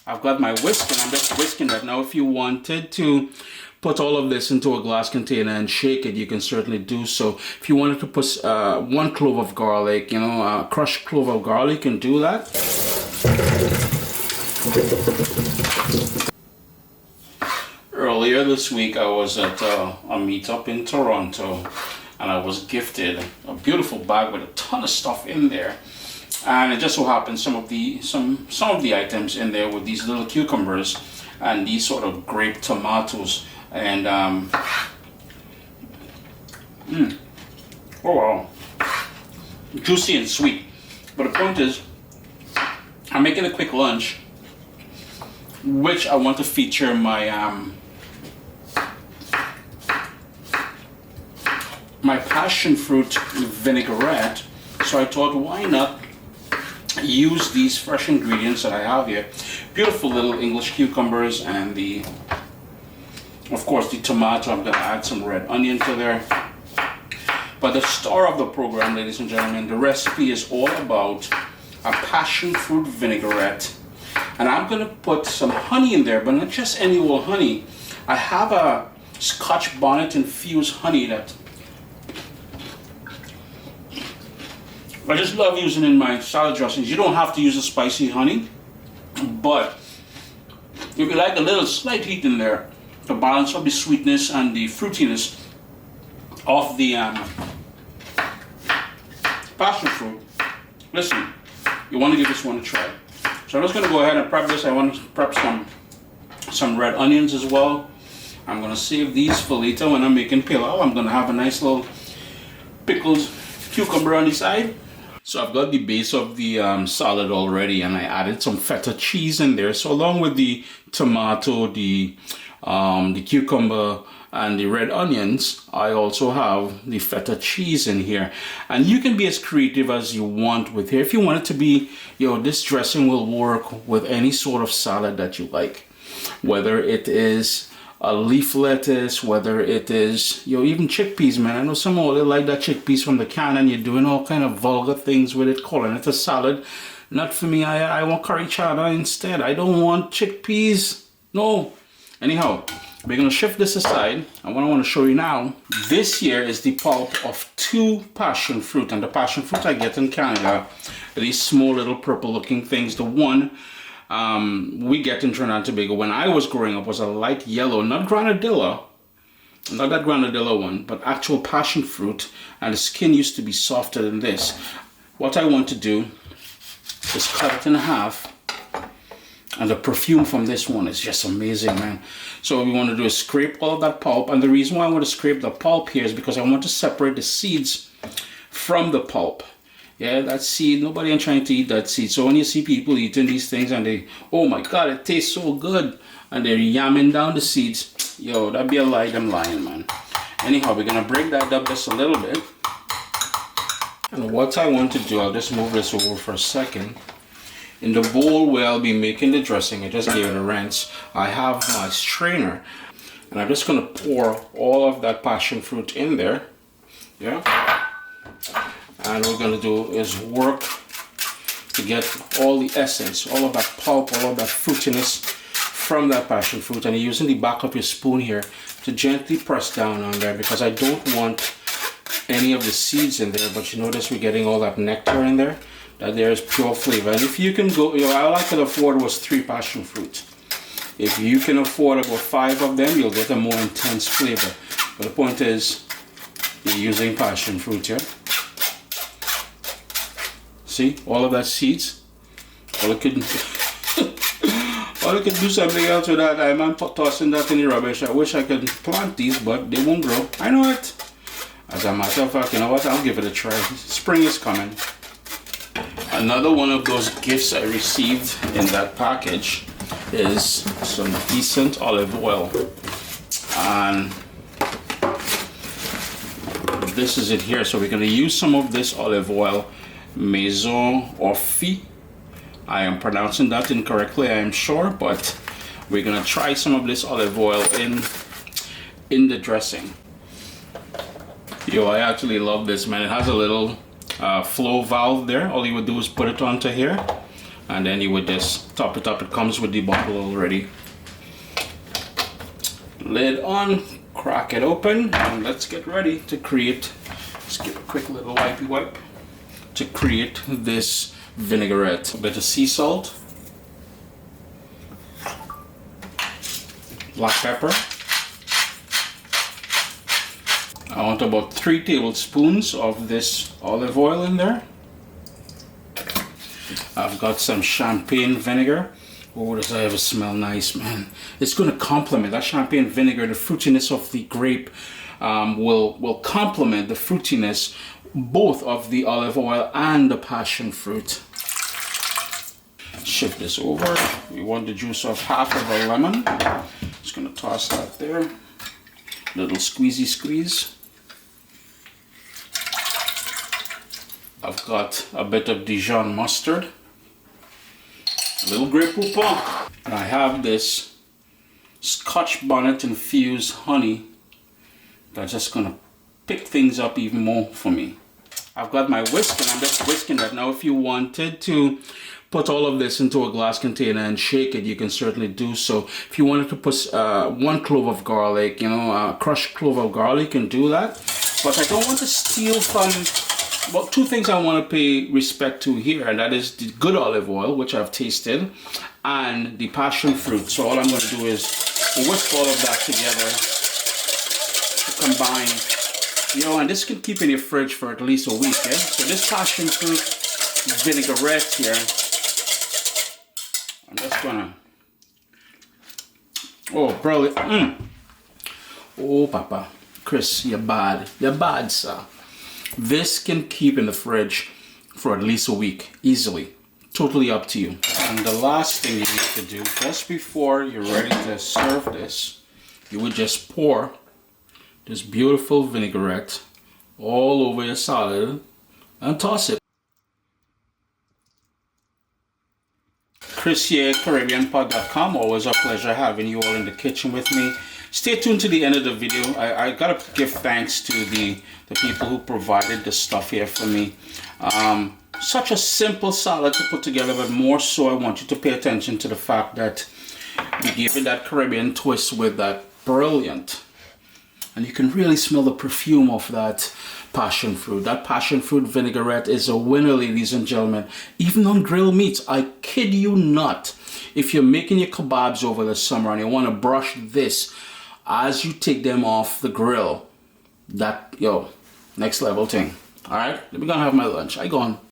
I've got my whisk and I'm just whisking that. Now if you wanted to put all of this into a glass container and shake it, you can certainly do so. If you wanted to put 1 clove of garlic, you know, a crushed clove of garlic, you can do that. Earlier this week I was at a meetup in Toronto and I was gifted a beautiful bag with a ton of stuff in there. And it just so happens some of the items in there with these little cucumbers and these sort of grape tomatoes and oh wow, juicy and sweet. But the point is, I'm making a quick lunch, which I want to feature my my passion fruit vinaigrette. So I thought, why not use these fresh ingredients that I have here. Beautiful little English cucumbers and of course the tomato. I'm going to add some red onion to there. But the star of the program, ladies and gentlemen, the recipe is all about a passion fruit vinaigrette. And I'm going to put some honey in there, but not just any old honey. I have a Scotch bonnet infused honey that I just love using in my salad dressings. You don't have to use a spicy honey, but if you like a little slight heat in there to balance up the sweetness and the fruitiness of the passion fruit, listen, you want to give this one a try. So I'm just going to go ahead and prep this. I want to prep some red onions as well. I'm going to save these for later when I'm making pilau. I'm going to have a nice little pickled cucumber on the side. So I've got the base of the salad already, and I added some feta cheese in there. So along with the tomato, the cucumber, and the red onions, I also have the feta cheese in here. And you can be as creative as you want with here. If you want it to be, this dressing will work with any sort of salad that you like, whether it is a leaf lettuce, whether it is, even chickpeas, man. I know some of you like that chickpeas from the can and you're doing all kind of vulgar things with it, calling it a salad. Not for me. I want curry chowder instead. I don't want chickpeas. No. Anyhow, we're going to shift this aside. And what I want to show you now, this here is the pulp of 2 passion fruit. And the passion fruit I get in Canada are these small little purple looking things. The one we get in Trinidad and Tobago when I was growing up was a light yellow, not granadilla, not that granadilla one, but actual passion fruit, and the skin used to be softer than this. What I want to do is cut it in half, and the perfume from this one is just amazing, man. So what we want to do is scrape all of that pulp, and the reason why I want to scrape the pulp here is because I want to separate the seeds from the pulp. Yeah, that seed, nobody ain't trying to eat that seed. So when you see people eating these things and they, oh my God, it tastes so good, and they're yamming down the seeds, that'd be a lie, I'm lying, man. Anyhow, we're gonna break that up just a little bit. And what I want to do, I'll just move this over for a second. In the bowl where I'll be making the dressing, I just gave it a rinse, I have my strainer. And I'm just gonna pour all of that passion fruit in there. Yeah. And what we're going to do is work to get all the essence, all of that pulp, all of that fruitiness from that passion fruit. And you're using the back of your spoon here to gently press down on there, because I don't want any of the seeds in there. But you notice we're getting all that nectar in there, that there is pure flavor. And if you can go, all I could afford was 3 passion fruit. If you can afford about 5 of them, you'll get a more intense flavor. But the point is, you're using passion fruit here. See, all of that seeds. Or I could do something else with that. I'm tossing that in the rubbish. I wish I could plant these, but they won't grow. I know it. As a matter of fact, you know what? I'll give it a try. Spring is coming. Another one of those gifts I received in that package is some decent olive oil. And this is it here. So we're going to use some of this olive oil. Maison or Fi. I am pronouncing that incorrectly, I am sure, but we're gonna try some of this olive oil in the dressing. I actually love this, man. It has a little flow valve there. All you would do is put it onto here, and then you would just top it up. It comes with the bottle already. Lid on, crack it open, and let's get ready to create. Let's give a quick little wipey wipe to create this vinaigrette. A bit of sea salt, black pepper. I want about 3 tablespoons of this olive oil in there. I've got some champagne vinegar. Oh, does that ever smell nice, man? It's going to complement that champagne vinegar. The fruitiness of the grape will complement the fruitiness both of the olive oil and the passion fruit. Shift this over. We want the juice of half of a lemon. Just going to toss that there. Little squeezy squeeze. I've got a bit of Dijon mustard, a little Grey Poupon, and I have this Scotch bonnet infused honey that's just gonna pick things up even more for me. I've got my whisk, and I'm just whisking that. Now if you wanted to put all of this into a glass container and shake it, you can certainly do so. If you wanted to put 1 clove of garlic, you know, crushed clove of garlic, you can do that. But I don't want to steal from, well, 2 things I want to pay respect to here, and that is the good olive oil, which I've tasted, and the passion fruit. So all I'm going to do is whisk all of that together to combine. You know, and this can keep in your fridge for at least a week, eh? So this passion fruit vinaigrette here, I'm just gonna, oh, brilliant. Oh, Papa, Chris, you're bad, sir. This can keep in the fridge for at least a week, easily. Totally up to you. And the last thing you need to do, just before you're ready to serve this, you would just pour this beautiful vinaigrette all over your salad and toss it. Chris here, CaribbeanPod.com. Always a pleasure having you all in the kitchen with me. Stay tuned to the end of the video. I gotta give thanks to the people who provided the stuff here for me. Such a simple salad to put together, but more so I want you to pay attention to the fact that we gave it that Caribbean twist with that brilliant, and you can really smell the perfume of that passion fruit. That passion fruit vinaigrette is a winner, ladies and gentlemen. Even on grilled meats, I kid you not. If you're making your kebabs over the summer and you want to brush this as you take them off the grill, that, yo, next level thing. All right, let me go and have my lunch. I gone.